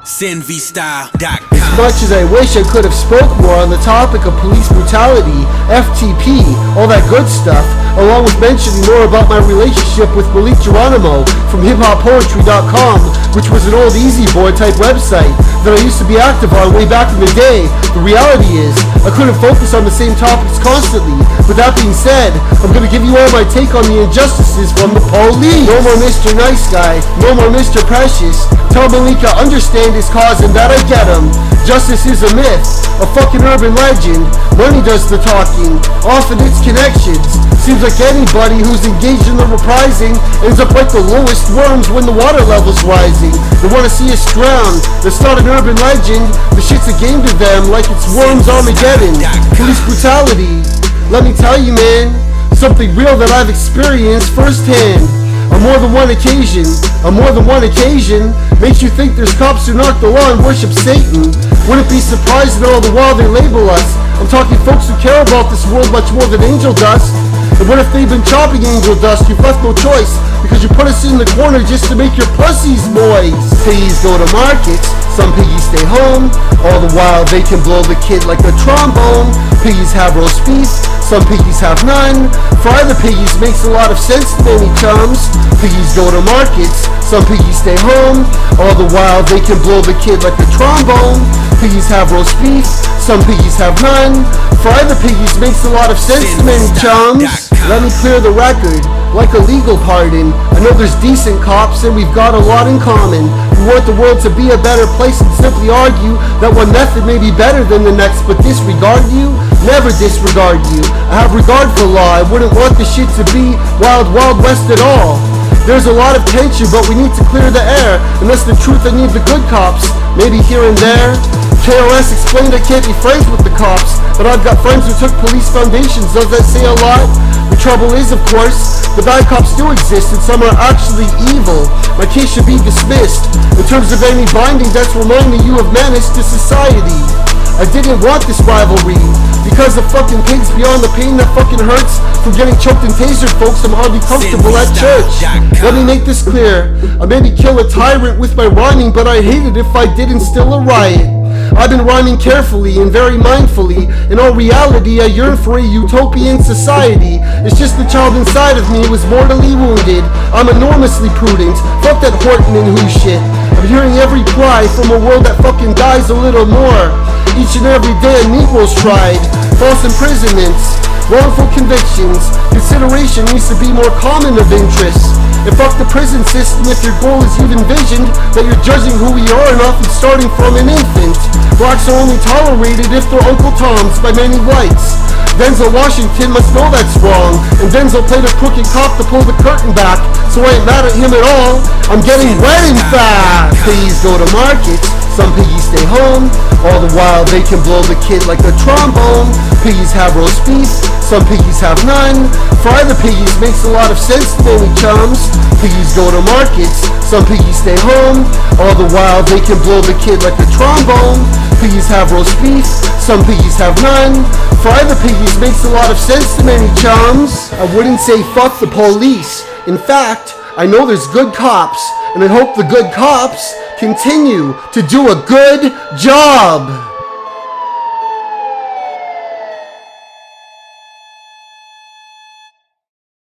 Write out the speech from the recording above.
sinVstyle.com. As much as I wish I could have spoke more on the topic of police brutality, FTP, all that good stuff, along with mentioning more about my relationship with Malik from hiphoppoetry.com, which was an old Easy Boy type website that I used to be active on way back in the day. The reality is, I couldn't focus on the same topics constantly. With that being said, I'm gonna give you all my take on the injustices from the police. No more Mr. Nice Guy, no more Mr. Precious. Tell Malik I understand his cause and that I get him. Justice is a myth, a fucking urban legend. Money does the talking, often it's connections. Seems like anybody who's engaged in the reprising ends up like the lowest worms when the water level's rising. They wanna see us drown, that's not an urban legend. The shit's a game to them like it's Worms Armageddon. Police brutality, let me tell you man, something real that I've experienced firsthand. On more than one occasion, makes you think there's cops who knock the law and worship Satan. Wouldn't be surprised at all the while they label us. I'm talking folks who care about this world much more than angel dust. And what if they've been chopping angel dust? You've left no choice, because you put us in the corner just to make your pussies moist. Piggies go to markets, some piggies stay home. All the while they can blow the kid like a trombone. Piggies have roast beef, some piggies have none. Fry the piggies makes a lot of sense to many chums. Piggies go to markets, some piggies stay home. All the while they can blow the kid like a trombone. Piggies have roast beef, some piggies have none. Fry the piggies makes a lot of sense to many chums. Let me clear the record, like a legal pardon. I know there's decent cops and we've got a lot in common. We want the world to be a better place and simply argue that one method may be better than the next, but disregard you? Never disregard you. I have regard for law, I wouldn't want this shit to be wild, wild west at all. There's a lot of tension, but we need to clear the air. And that's the truth, I need the good cops, maybe here and there. KRS explained I can't be friends with the cops, but I've got friends who took police foundations. Does that say a lot? The trouble is, of course, the bad cops do exist and some are actually evil. My case should be dismissed. In terms of any binding that's reminding you of menace to society. I didn't want this rivalry, because the fucking pigs beyond the pain that fucking hurts from getting choked and tasered, folks, I'm hardly comfortable at church. Let me make this clear, I maybe kill a tyrant with my rhyming, but I'd hate it if I did instill a riot. I've been rhyming carefully and very mindfully. In all reality, I yearn for a utopian society. It's just the child inside of me was mortally wounded. I'm enormously prudent. Fuck that Horton and who shit. I'm hearing every cry from a world that fucking dies a little more. Each and every day a Negro's tried. False imprisonments, wrongful convictions. Consideration needs to be more common of interest. And fuck the prison system if your goal is you've envisioned that you're judging who we are and often starting from an infant. Blacks are only tolerated if they're Uncle Toms by many whites. Denzel Washington must know that's wrong, and Denzel played a crooked cop to pull the curtain back, so I ain't mad at him at all. I'm getting wet in fast. Piggies go to markets, some piggies stay home. All the while they can blow the kid like a trombone. Piggies have roast beef, some piggies have none. Fry the piggies makes a lot of sense to many chums. Piggies go to markets, some piggies stay home. All the while they can blow the kid like a trombone. Piggies have roast beef, some piggies have none. Fry the piggies makes a lot of sense to many chums. I wouldn't say fuck the police. In fact, I know there's good cops, and I hope the good cops continue to do a good job.